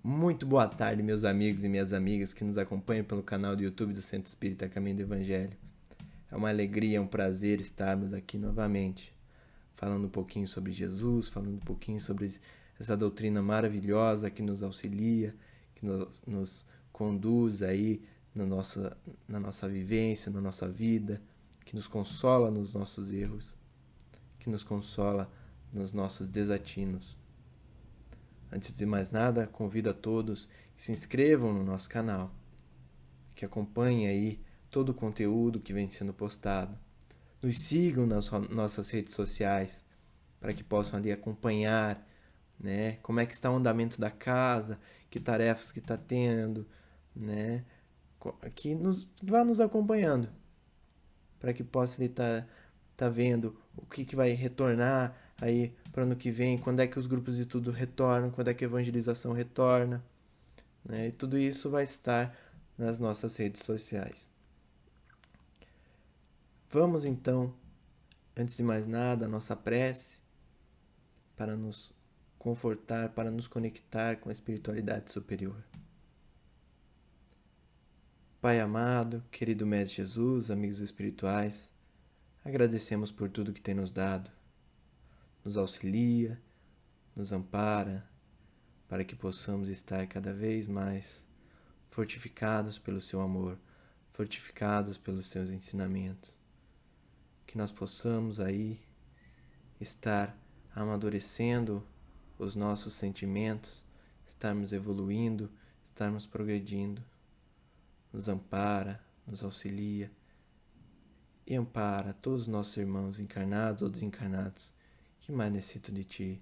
Muito boa tarde, meus amigos e minhas amigas que nos acompanham pelo canal do YouTube do Centro Espírita Caminho do Evangelho. É uma alegria, um prazer estarmos aqui novamente, falando um pouquinho sobre Jesus, falando um pouquinho sobre essa doutrina maravilhosa que nos auxilia, que nos conduz aí na nossa vivência, na nossa vida, que nos consola nos nossos erros, que nos consola nos nossos desatinos. Antes de mais nada, convido a todos que se inscrevam no nosso canal, que acompanhem aí todo o conteúdo que vem sendo postado. Nos sigam nas nossas redes sociais, para que possam ali acompanhar, né, como é que está o andamento da casa, que tarefas que está tendo, né, que vá nos acompanhando, para que possa ele tá vendo o que vai retornar aí para o ano que vem, quando é que os grupos de estudo retornam, quando é que a evangelização retorna, né? E tudo isso vai estar nas nossas redes sociais. Vamos então, antes de mais nada, a nossa prece para nos confortar, para nos conectar com a espiritualidade superior. Pai amado, querido Mestre Jesus, amigos espirituais, agradecemos por tudo que tem nos dado. Nos auxilia, nos ampara, para que possamos estar cada vez mais fortificados pelo seu amor, fortificados pelos seus ensinamentos. Que nós possamos aí estar amadurecendo os nossos sentimentos, estarmos evoluindo, estarmos progredindo. Nos ampara, nos auxilia e ampara todos os nossos irmãos encarnados ou desencarnados que mais necessitam de Ti,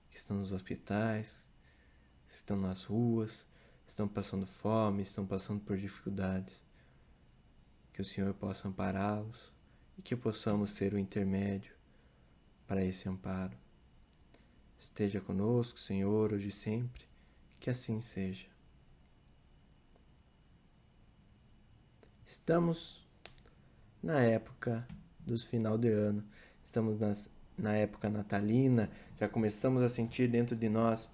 que estão nos hospitais, estão nas ruas, estão passando fome, estão passando por dificuldades. Que o Senhor possa ampará-los e que possamos ser o intermédio para esse amparo. Esteja conosco, Senhor, hoje e sempre, que assim seja. Estamos na época dos final de ano, estamos na época natalina, já começamos a sentir dentro de nós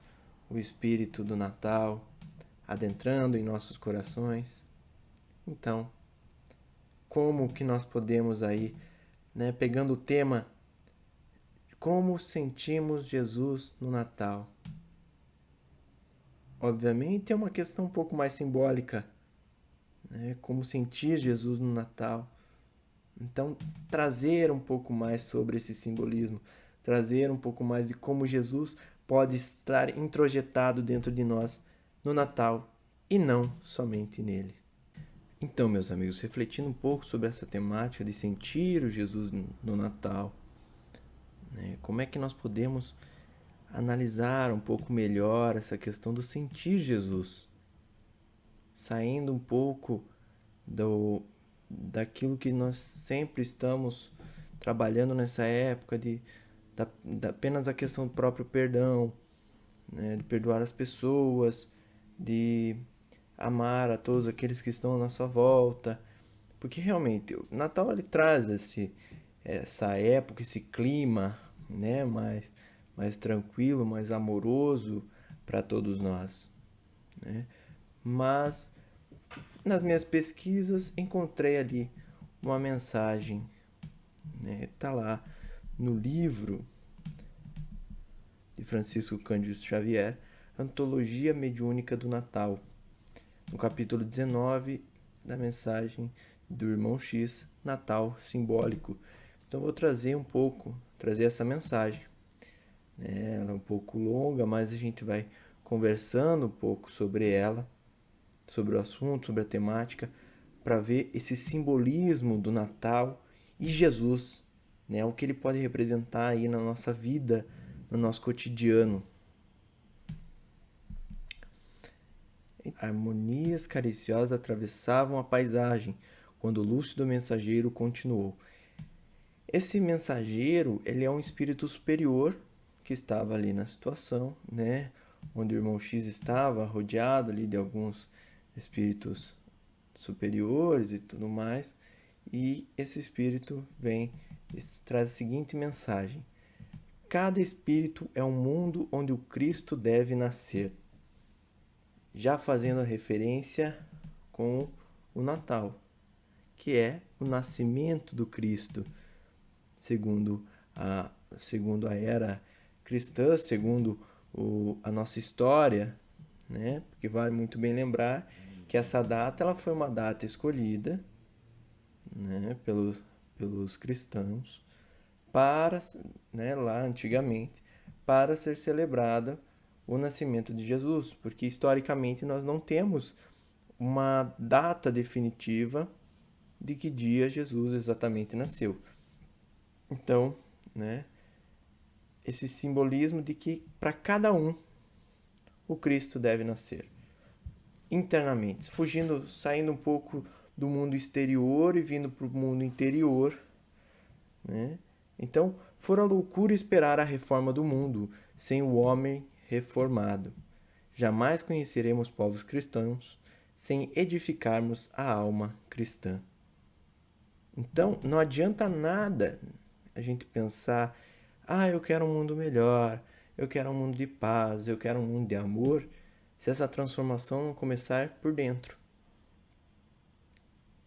o espírito do Natal adentrando em nossos corações. Então, como que nós podemos aí, né, pegando o tema, como sentimos Jesus no Natal? Obviamente é uma questão um pouco mais simbólica, né, como sentir Jesus no Natal. Então, trazer um pouco mais sobre esse simbolismo, trazer um pouco mais de como Jesus pode estar introjetado dentro de nós no Natal e não somente nele. Então, meus amigos, refletindo um pouco sobre essa temática de sentir o Jesus no Natal, né, como é que nós podemos analisar um pouco melhor essa questão do sentir Jesus, saindo um pouco daquilo que nós sempre estamos trabalhando nessa época da apenas a questão do próprio perdão, né, de perdoar as pessoas, de amar a todos aqueles que estão à nossa volta, porque realmente o Natal ele traz essa época, esse clima, né, mais tranquilo, mais amoroso para todos nós, né? Mas nas minhas pesquisas encontrei ali uma mensagem, né? Tá lá no livro de Francisco Cândido Xavier, Antologia Mediúnica do Natal, no capítulo 19 da mensagem do Irmão X, Natal Simbólico. Então vou trazer essa mensagem. Ela é um pouco longa, mas a gente vai conversando um pouco sobre ela, sobre o assunto, sobre a temática, para ver esse simbolismo do Natal e Jesus, né? O que ele pode representar aí na nossa vida, no nosso cotidiano. Harmonias cariciosas atravessavam a paisagem, quando o lúcido mensageiro continuou. Esse mensageiro, ele é um espírito superior que estava ali na situação, né? Onde o irmão X estava rodeado ali de alguns espíritos superiores e tudo mais. E esse espírito vem e traz a seguinte mensagem: cada espírito é um mundo onde o Cristo deve nascer. já fazendo referência com o Natal, que é o nascimento do Cristo, segundo segundo a era cristã, segundo a nossa história, né? Porque vale muito bem lembrar que essa data ela foi uma data escolhida, né, pelos cristãos para, né, lá antigamente, para ser celebrada o nascimento de Jesus, porque historicamente nós não temos uma data definitiva de que dia Jesus exatamente nasceu. Então, né, esse simbolismo de que para cada um o Cristo deve nascer internamente, fugindo, saindo um pouco do mundo exterior e vindo para o mundo interior, né? Então, fora loucura esperar a reforma do mundo sem o homem reformado. Jamais conheceremos povos cristãos sem edificarmos a alma cristã. Então, não adianta nada a gente pensar, eu quero um mundo melhor, eu quero um mundo de paz, eu quero um mundo de amor, se essa transformação não começar por dentro.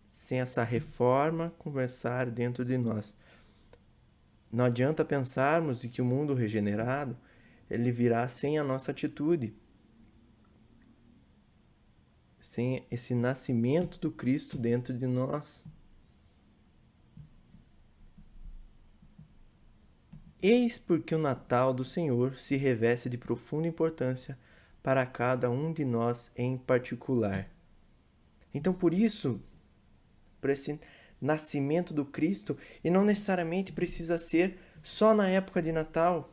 Sem essa reforma começar dentro de nós. Não adianta pensarmos de que o mundo regenerado ele virá sem a nossa atitude, sem esse nascimento do Cristo dentro de nós. Eis porque o Natal do Senhor se reveste de profunda importância para cada um de nós em particular. Então, por isso, por esse nascimento do Cristo, e não necessariamente precisa ser só na época de Natal.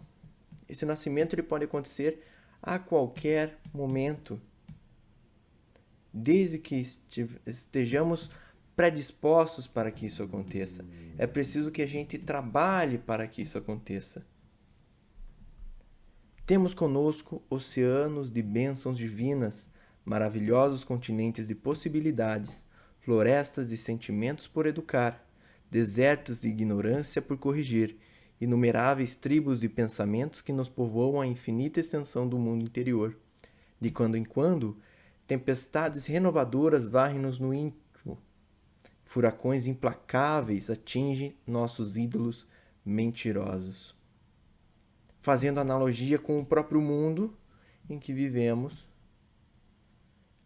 Esse nascimento ele pode acontecer a qualquer momento, desde que estejamos predispostos para que isso aconteça. É preciso que a gente trabalhe para que isso aconteça. Temos conosco oceanos de bênçãos divinas, maravilhosos continentes de possibilidades, florestas de sentimentos por educar, desertos de ignorância por corrigir, inumeráveis tribos de pensamentos que nos povoam a infinita extensão do mundo interior. De quando em quando, tempestades renovadoras varrem-nos no íntimo. Furacões implacáveis atingem nossos ídolos mentirosos. Fazendo analogia com o próprio mundo em que vivemos,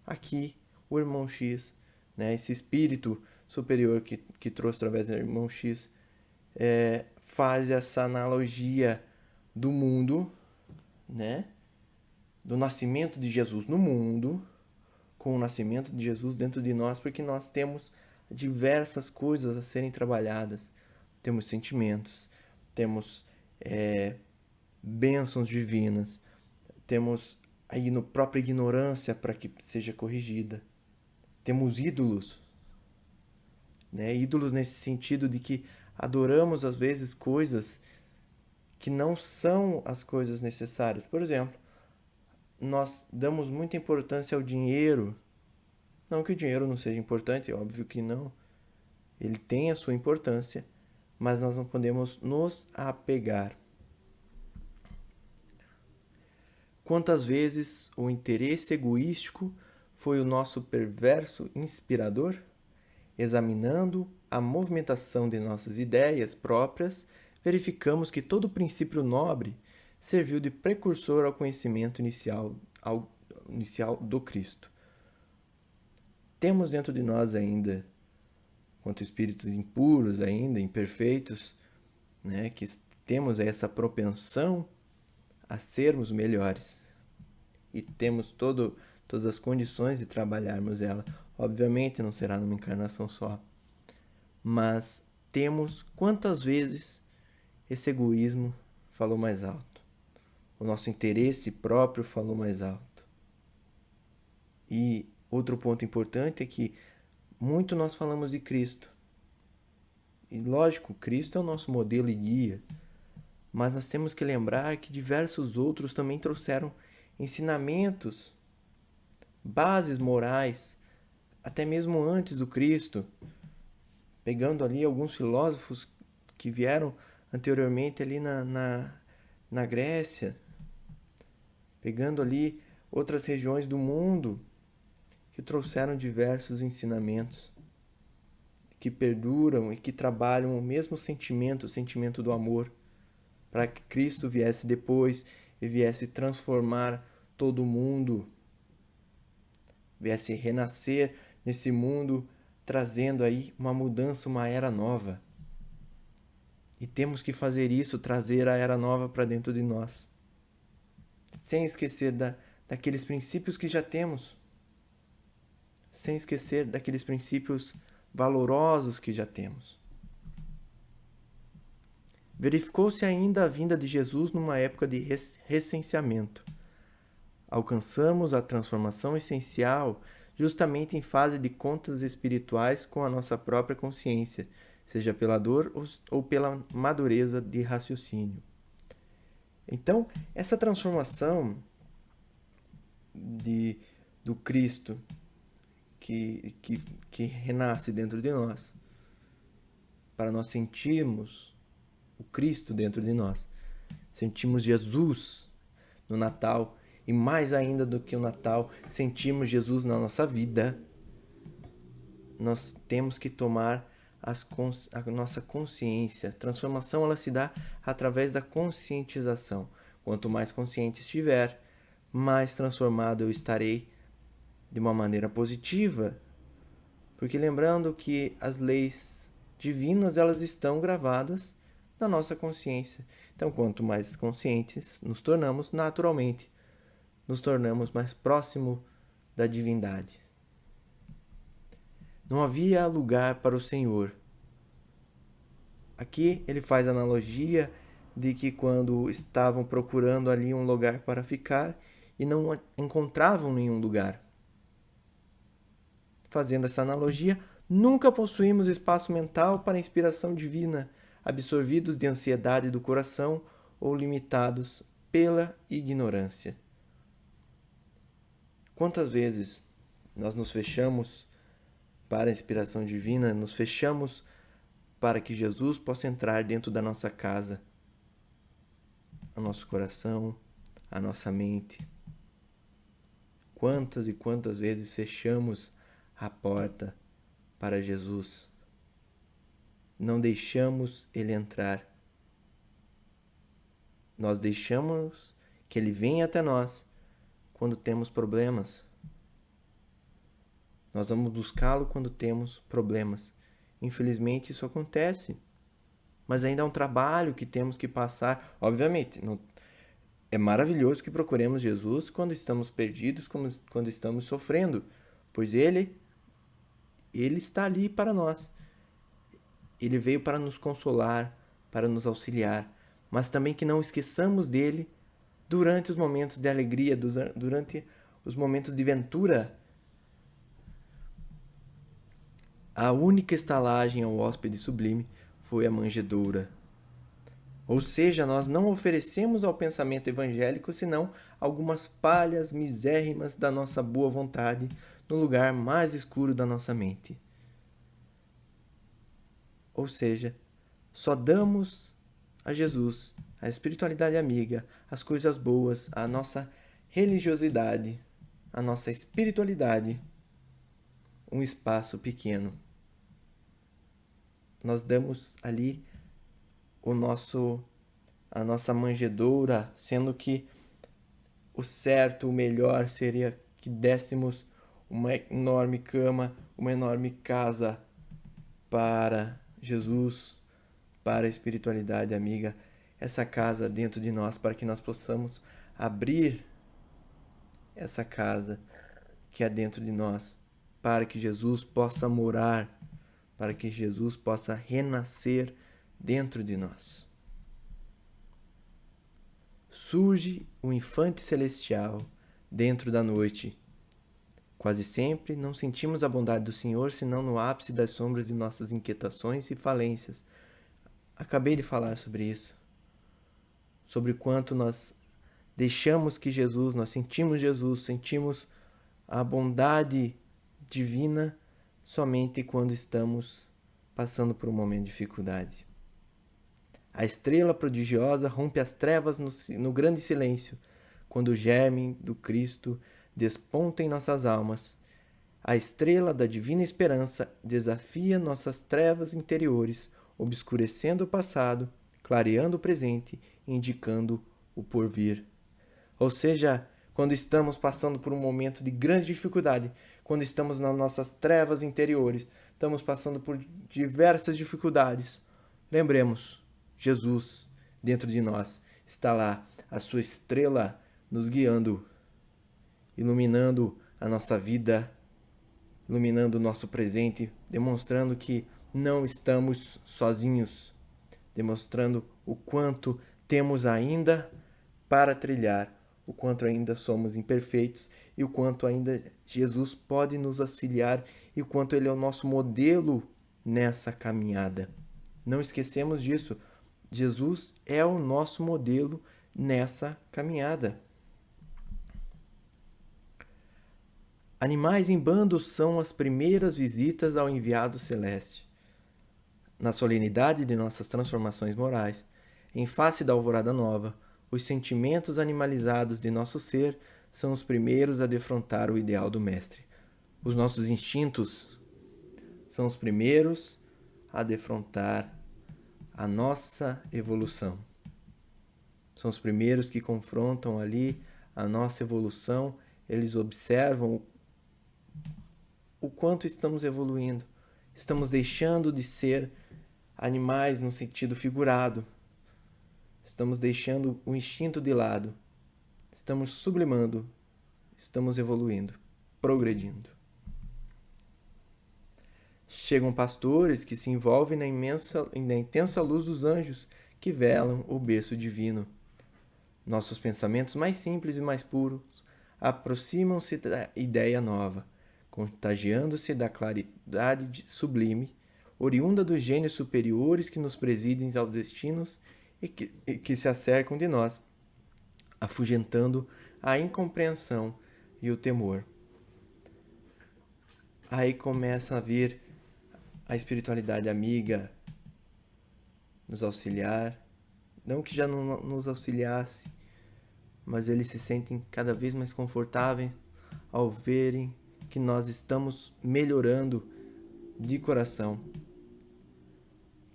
aqui o irmão X, né, esse espírito superior que trouxe através do irmão X, faz essa analogia do mundo, né, do nascimento de Jesus no mundo, com o nascimento de Jesus dentro de nós, porque nós temos diversas coisas a serem trabalhadas. Temos sentimentos, temos bênçãos divinas, temos aí no própria ignorância para que seja corrigida. Temos ídolos, né? Ídolos nesse sentido de que adoramos às vezes coisas que não são as coisas necessárias. Por exemplo, nós damos muita importância ao dinheiro. Não que o dinheiro não seja importante, é óbvio que não. Ele tem a sua importância, mas nós não podemos nos apegar. Quantas vezes o interesse egoístico foi o nosso perverso inspirador? Examinando a movimentação de nossas ideias próprias, verificamos que todo princípio nobre serviu de precursor ao conhecimento inicial do Cristo. Temos dentro de nós ainda, quanto espíritos impuros ainda, imperfeitos, né, que temos essa propensão a sermos melhores. E temos todas as condições de trabalharmos ela. Obviamente não será numa encarnação só. Mas temos quantas vezes esse egoísmo falou mais alto. O nosso interesse próprio falou mais alto. E outro ponto importante é que muito nós falamos de Cristo. E lógico, Cristo é o nosso modelo e guia. Mas nós temos que lembrar que diversos outros também trouxeram ensinamentos, bases morais, até mesmo antes do Cristo. Pegando ali alguns filósofos que vieram anteriormente ali na Grécia. Pegando ali outras regiões do mundo que trouxeram diversos ensinamentos que perduram e que trabalham o mesmo sentimento, o sentimento do amor, para que Cristo viesse depois e viesse transformar todo mundo, viesse renascer nesse mundo, trazendo aí uma mudança, uma era nova. E temos que fazer isso, trazer a era nova para dentro de nós, sem esquecer daqueles princípios que já temos, sem esquecer daqueles princípios valorosos que já temos. Verificou-se ainda a vinda de Jesus numa época de recenseamento. Alcançamos a transformação essencial justamente em fase de contas espirituais com a nossa própria consciência, seja pela dor ou pela madureza de raciocínio. Então, essa transformação do Cristo que renasce dentro de nós, para nós sentirmos o Cristo dentro de nós, sentimos Jesus no Natal, e mais ainda do que o Natal, sentimos Jesus na nossa vida, nós temos que tomar a nossa consciência. A transformação ela se dá através da conscientização. Quanto mais consciente estiver, mais transformado eu estarei de uma maneira positiva. Porque lembrando que as leis divinas elas estão gravadas na nossa consciência. Então, quanto mais conscientes nos tornamos, naturalmente, nos tornamos mais próximo da divindade. Não havia lugar para o Senhor. Aqui ele faz analogia de que quando estavam procurando ali um lugar para ficar e não encontravam nenhum lugar. Fazendo essa analogia, nunca possuímos espaço mental para a inspiração divina, absorvidos de ansiedade do coração ou limitados pela ignorância. Quantas vezes nós nos fechamos para a inspiração divina, nos fechamos para que Jesus possa entrar dentro da nossa casa, o nosso coração, a nossa mente. Quantas e quantas vezes fechamos a porta para Jesus? Não deixamos Ele entrar. Nós deixamos que Ele venha até nós quando temos problemas. Nós vamos buscá-lo quando temos problemas. Infelizmente isso acontece. Mas ainda é um trabalho que temos que passar. Obviamente, não... é maravilhoso que procuremos Jesus quando estamos perdidos, quando estamos sofrendo. Pois Ele está ali para nós. Ele veio para nos consolar, para nos auxiliar. Mas também que não esqueçamos dele durante os momentos de alegria, durante os momentos de ventura. A única estalagem ao hóspede sublime foi a manjedoura. Ou seja, nós não oferecemos ao pensamento evangélico senão algumas palhas misérrimas da nossa boa vontade no lugar mais escuro da nossa mente. Ou seja, só damos a Jesus, a espiritualidade amiga, as coisas boas, a nossa religiosidade, a nossa espiritualidade, um espaço pequeno. Nós damos ali a nossa manjedoura, sendo que o certo, o melhor seria que dessemos uma enorme cama, uma enorme casa para Jesus, para a espiritualidade amiga, essa casa dentro de nós, para que nós possamos abrir essa casa que é dentro de nós, para que Jesus possa morar, para que Jesus possa renascer dentro de nós. Surge o infante celestial dentro da noite. Quase sempre não sentimos a bondade do Senhor senão no ápice das sombras de nossas inquietações e falências. Acabei de falar sobre isso. Sobre quanto nós deixamos que Jesus, nós sentimos a bondade divina somente quando estamos passando por um momento de dificuldade. A estrela prodigiosa rompe as trevas no grande silêncio, quando o germe do Cristo desponta em nossas almas. A estrela da divina esperança desafia nossas trevas interiores, obscurecendo o passado, clareando o presente, indicando o porvir. Ou seja, quando estamos passando por um momento de grande dificuldade, quando estamos nas nossas trevas interiores, estamos passando por diversas dificuldades, lembremos, Jesus dentro de nós está lá, a sua estrela nos guiando, iluminando a nossa vida, iluminando o nosso presente, demonstrando que não estamos sozinhos, demonstrando o quanto temos ainda para trilhar, o quanto ainda somos imperfeitos e o quanto ainda Jesus pode nos auxiliar e o quanto Ele é o nosso modelo nessa caminhada. Não esquecemos disso. Jesus é o nosso modelo nessa caminhada. Animais em bando são as primeiras visitas ao enviado celeste. Na solenidade de nossas transformações morais, em face da alvorada nova, os sentimentos animalizados de nosso ser são os primeiros a defrontar o ideal do Mestre. Os nossos instintos são os primeiros a defrontar a nossa evolução. São os primeiros que confrontam ali a nossa evolução, eles observam o quanto estamos evoluindo. Estamos deixando de ser animais no sentido figurado. Estamos deixando o instinto de lado. Estamos sublimando. Estamos evoluindo, progredindo. Chegam pastores que se envolvem na intensa luz dos anjos que velam o berço divino. Nossos pensamentos mais simples e mais puros aproximam-se da ideia nova, contagiando-se da claridade sublime, oriunda dos gênios superiores que nos presidem aos destinos e que se acercam de nós, afugentando a incompreensão e o temor. Aí começa a vir a espiritualidade amiga nos auxiliar, não que já não nos auxiliasse, mas eles se sentem cada vez mais confortáveis ao verem que nós estamos melhorando de coração,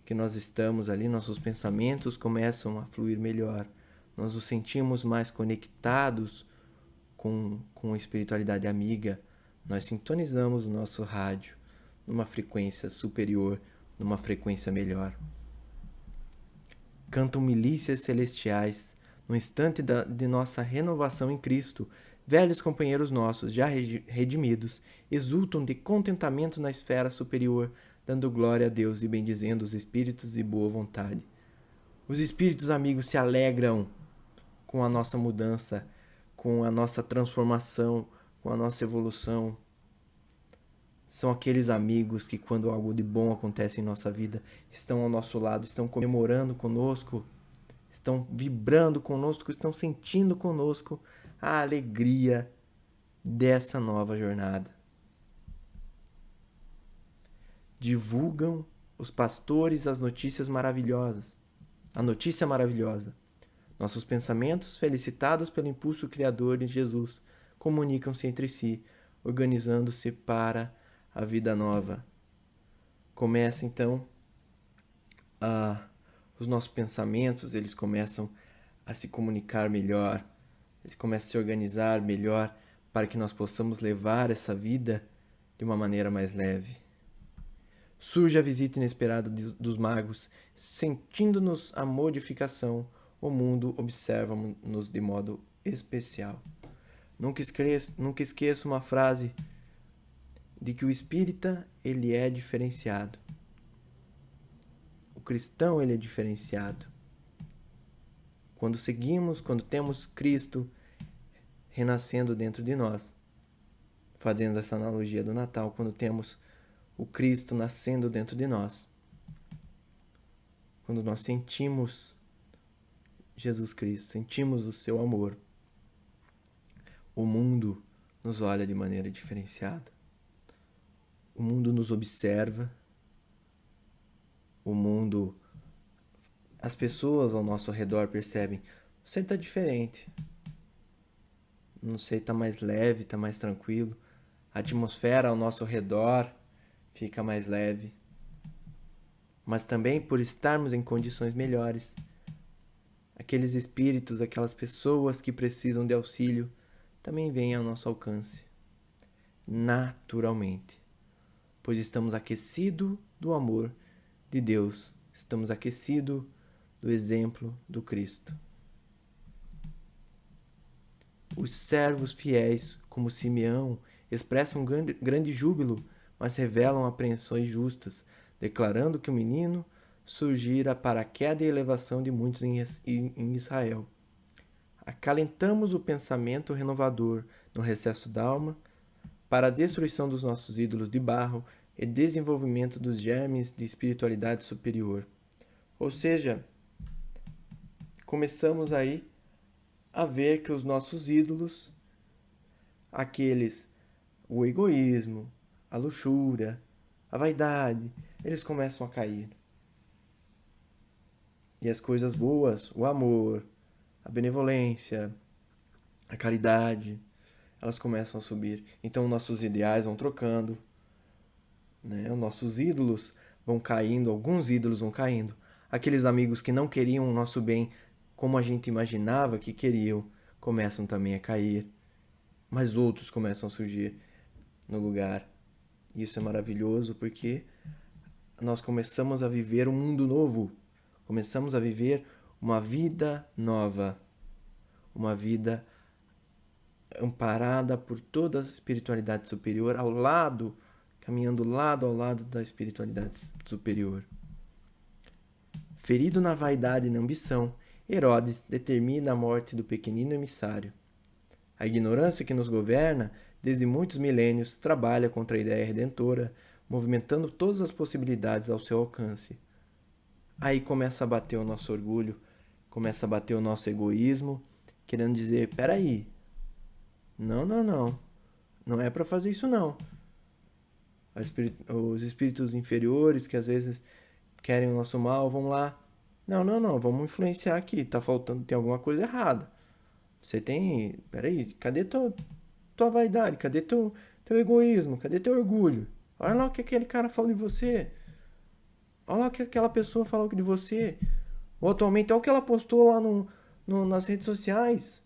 que nós estamos ali, nossos pensamentos começam a fluir melhor, nós nos sentimos mais conectados com a espiritualidade amiga, nós sintonizamos o nosso rádio numa frequência superior, numa frequência melhor. Cantam milícias celestiais, no instante de nossa renovação em Cristo, velhos companheiros nossos, já redimidos, exultam de contentamento na esfera superior, dando glória a Deus e bendizendo os espíritos de boa vontade. Os espíritos amigos se alegram com a nossa mudança, com a nossa transformação, com a nossa evolução. São aqueles amigos que, quando algo de bom acontece em nossa vida, estão ao nosso lado, estão comemorando conosco, estão vibrando conosco, estão sentindo conosco a alegria dessa nova jornada. Divulgam os pastores as notícias maravilhosas, a notícia maravilhosa. Nossos pensamentos, felicitados pelo impulso criador de Jesus, comunicam-se entre si, organizando-se para a vida nova. Começa então os nossos pensamentos, eles começam a se comunicar melhor, eles começam a se organizar melhor para que nós possamos levar essa vida de uma maneira mais leve. Surge a visita inesperada dos magos, sentindo-nos a modificação, o mundo observa-nos de modo especial. Nunca esqueça uma frase de que o espírita, ele é diferenciado. O cristão, ele é diferenciado. Quando temos Cristo renascendo dentro de nós, fazendo essa analogia do Natal, quando temos o Cristo nascendo dentro de nós, quando nós sentimos Jesus Cristo, sentimos o seu amor, o mundo nos olha de maneira diferenciada. O mundo nos observa, as pessoas ao nosso redor percebem, você está diferente, não sei, tá mais leve, tá mais tranquilo. A atmosfera ao nosso redor fica mais leve. Mas também por estarmos em condições melhores. Aqueles espíritos, aquelas pessoas que precisam de auxílio, também vêm ao nosso alcance. Naturalmente. Pois estamos aquecidos do amor de Deus. Estamos aquecidos do exemplo do Cristo. Os servos fiéis, como Simeão, expressam grande júbilo, mas revelam apreensões justas, declarando que o menino surgira para a queda e elevação de muitos em Israel. Acalentamos o pensamento renovador no recesso da alma para a destruição dos nossos ídolos de barro e desenvolvimento dos germes de espiritualidade superior. Ou seja, começamos aí a ver que os nossos ídolos, o egoísmo, a luxúria, a vaidade, eles começam a cair. E as coisas boas, o amor, a benevolência, a caridade, elas começam a subir. Então nossos ideais vão trocando, né? Os nossos ídolos vão caindo, alguns ídolos vão caindo. Aqueles amigos que não queriam o nosso bem como a gente imaginava que queriam, começam também a cair. Mas outros começam a surgir no lugar. Isso é maravilhoso porque nós começamos a viver um mundo novo. Começamos a viver uma vida nova. Uma vida amparada por toda a espiritualidade superior, caminhando lado ao lado da espiritualidade superior. Ferido na vaidade e na ambição, Herodes determina a morte do pequenino emissário. A ignorância que nos governa, desde muitos milênios, trabalha contra a ideia redentora, movimentando todas as possibilidades ao seu alcance. Aí começa a bater o nosso orgulho, começa a bater o nosso egoísmo, querendo dizer, peraí, não, não é para fazer isso não. Os espíritos inferiores que às vezes querem o nosso mal, vão lá, não, vamos influenciar aqui, tá faltando, tem alguma coisa errada. Você tem, peraí, cadê tua vaidade, cadê teu egoísmo, cadê teu orgulho? Olha lá o que aquele cara falou de você. Olha lá o que aquela pessoa falou de você. Ou atualmente, olha o que ela postou lá nas redes sociais.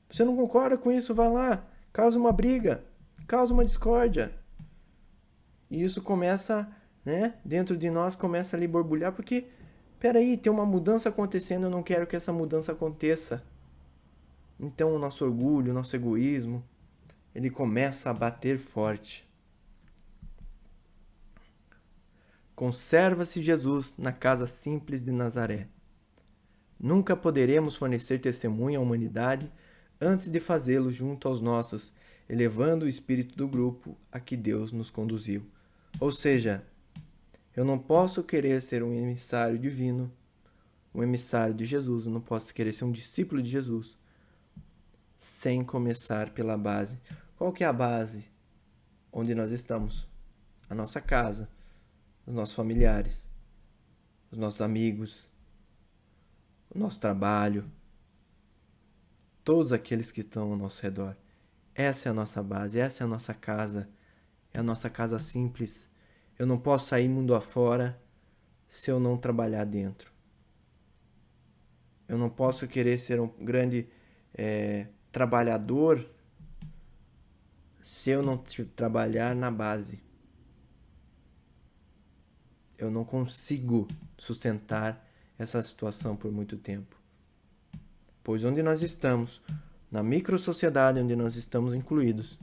Você não concorda com isso? Vai lá, causa uma briga, causa uma discórdia. E isso começa, né, dentro de nós começa ali borbulhar, porque, peraí, tem uma mudança acontecendo, eu não quero que essa mudança aconteça. Então o nosso orgulho, o nosso egoísmo, ele começa a bater forte. Conserva-se Jesus na casa simples de Nazaré. Nunca poderemos fornecer testemunho à humanidade antes de fazê-lo junto aos nossos, elevando o espírito do grupo a que Deus nos conduziu. Ou seja, eu não posso querer ser um emissário divino, um emissário de Jesus, eu não posso querer ser um discípulo de Jesus, sem começar pela base. Qual que é a base? Onde nós estamos? A nossa casa, os nossos familiares, os nossos amigos, o nosso trabalho, todos aqueles que estão ao nosso redor. Essa é a nossa base, essa é a nossa casa, é a nossa casa simples. Eu não posso sair mundo afora se eu não trabalhar dentro. Eu não posso querer ser um grande trabalhador se eu não trabalhar na base. Eu não consigo sustentar essa situação por muito tempo. Pois onde nós estamos, na microsociedade onde nós estamos incluídos,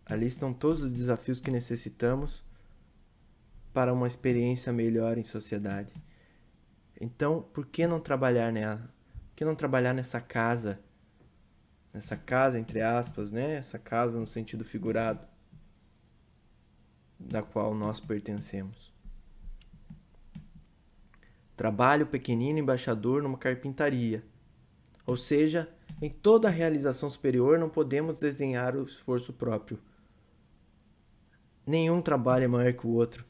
ali estão todos os desafios que necessitamos para uma experiência melhor em sociedade. Então, por que não trabalhar nela? Por que não trabalhar nessa casa? Nessa casa, entre aspas, né? Essa casa no sentido figurado, da qual nós pertencemos. Trabalho pequenino embaixador numa carpintaria. Ou seja, em toda a realização superior não podemos desenhar o esforço próprio. Nenhum trabalho é maior que o outro.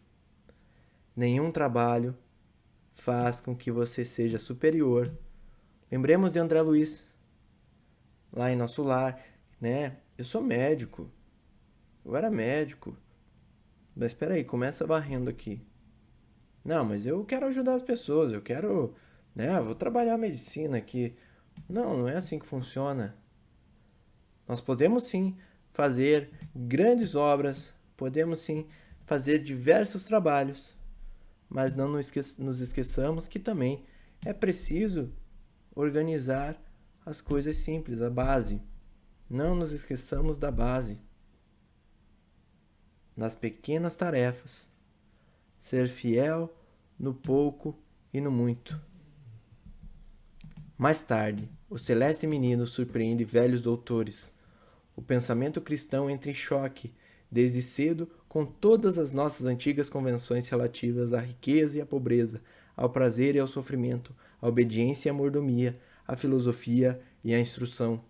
Nenhum trabalho faz com que você seja superior. Lembremos de André Luiz. lá em nosso lar, né? Eu sou médico, eu era médico, mas espera aí, começa varrendo aqui. Não, mas eu quero ajudar as pessoas, eu quero, né? Vou trabalhar a medicina aqui. Não, não é assim que funciona. Nós podemos sim fazer grandes obras, podemos sim fazer diversos trabalhos, mas não nos esqueçamos que também é preciso organizar as coisas simples, a base. Não nos esqueçamos da base, nas pequenas tarefas. Ser fiel no pouco e no muito. Mais tarde, o celeste menino surpreende velhos doutores. O pensamento cristão entra em choque, desde cedo, com todas as nossas antigas convenções relativas à riqueza e à pobreza, ao prazer e ao sofrimento, à obediência e à mordomia, à filosofia e à instrução,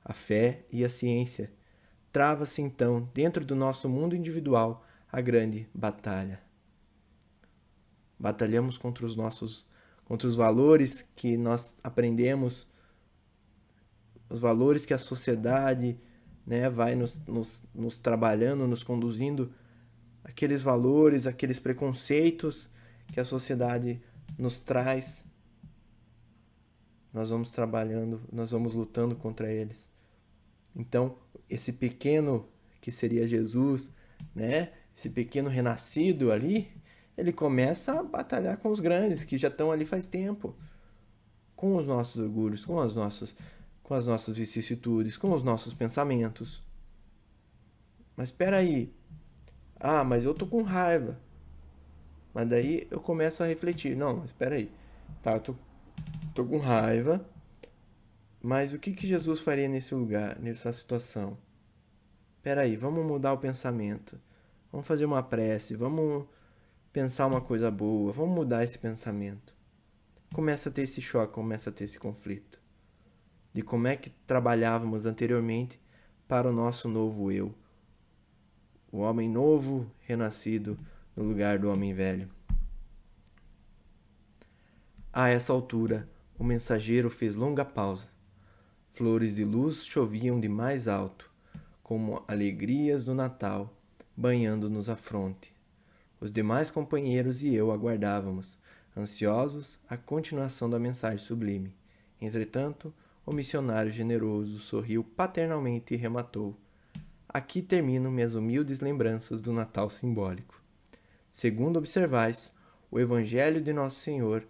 à fé e à ciência. Trava-se então, dentro do nosso mundo individual, a grande batalha. Batalhamos contra os valores que nós aprendemos, os valores que a sociedade, né, vai nos trabalhando, nos conduzindo, aqueles valores, aqueles preconceitos que a sociedade nos traz. Nós vamos trabalhando, nós vamos lutando contra eles. Então, esse pequeno que seria Jesus, né, esse pequeno renascido ali, ele começa a batalhar com os grandes que já estão ali faz tempo, com os nossos orgulhos, com as nossas vicissitudes, com os nossos pensamentos. Mas espera aí. Ah, mas eu tô com raiva. Mas daí eu começo a refletir. Não, mas espera aí. Tá, tô com raiva. Mas o que que Jesus faria nesse lugar, nessa situação? Espera aí, vamos mudar o pensamento. Vamos fazer uma prece, vamos pensar uma coisa boa, vamos mudar esse pensamento. Começa a ter esse choque, começa a ter esse conflito. De como é que trabalhávamos anteriormente para o nosso novo eu. O homem novo renascido no lugar do homem velho. A essa altura, o mensageiro fez longa pausa. Flores de luz choviam de mais alto, como alegrias do Natal, banhando-nos a fronte. Os demais companheiros e eu aguardávamos, ansiosos, a continuação da mensagem sublime. Entretanto, o missionário generoso sorriu paternalmente e rematou: aqui terminam minhas humildes lembranças do Natal simbólico. Segundo observais, o Evangelho de Nosso Senhor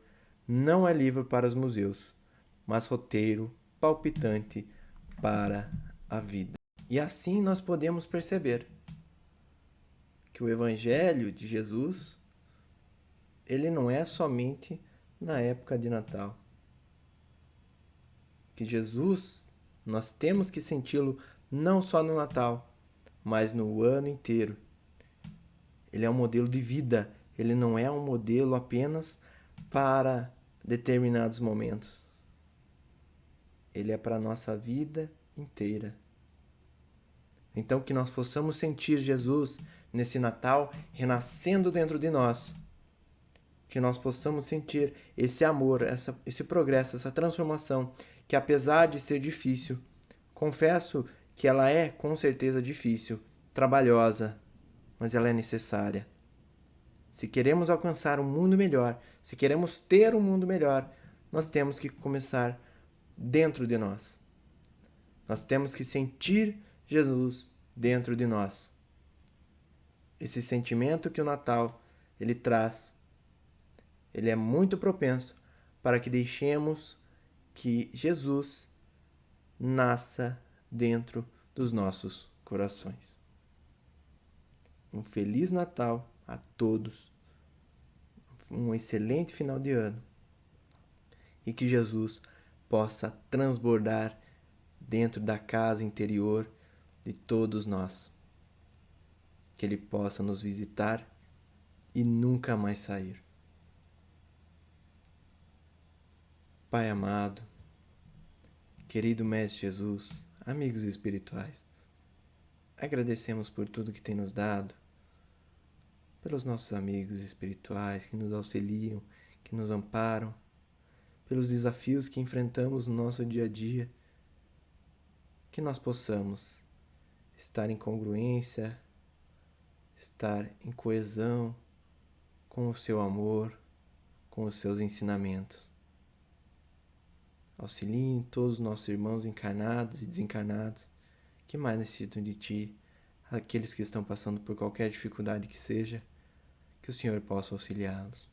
não é livro para os museus, mas roteiro palpitante para a vida. E assim nós podemos perceber que o Evangelho de Jesus, ele não é somente na época de Natal. Que Jesus, nós temos que senti-lo não só no Natal, mas no ano inteiro. Ele é um modelo de vida, ele não é um modelo apenas para determinados momentos. Ele é para a nossa vida inteira. Então, que nós possamos sentir Jesus nesse Natal renascendo dentro de nós. Que nós possamos sentir esse amor, esse progresso, essa transformação, que apesar de ser difícil, confesso que ela é com certeza difícil, trabalhosa, mas ela é necessária. Se queremos alcançar um mundo melhor, se queremos ter um mundo melhor, nós temos que começar dentro de nós. Nós temos que sentir Jesus dentro de nós. Esse sentimento que o Natal ele traz, ele é muito propenso para que deixemos que Jesus nasça dentro dos nossos corações. Um feliz Natal a todos, um excelente final de ano e que Jesus possa transbordar dentro da casa interior de todos nós. Que Ele possa nos visitar e nunca mais sair. Pai amado, querido Mestre Jesus, amigos espirituais, agradecemos por tudo que tem nos dado, pelos nossos amigos espirituais que nos auxiliam, que nos amparam, pelos desafios que enfrentamos no nosso dia a dia, que nós possamos estar em congruência, estar em coesão com o seu amor, com os seus ensinamentos. Auxiliem todos os nossos irmãos encarnados e desencarnados que mais necessitam de Ti, aqueles que estão passando por qualquer dificuldade que seja, que o Senhor possa auxiliá-los.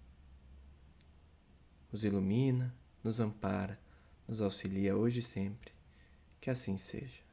Nos ilumina, nos ampara, nos auxilia hoje e sempre. Que assim seja.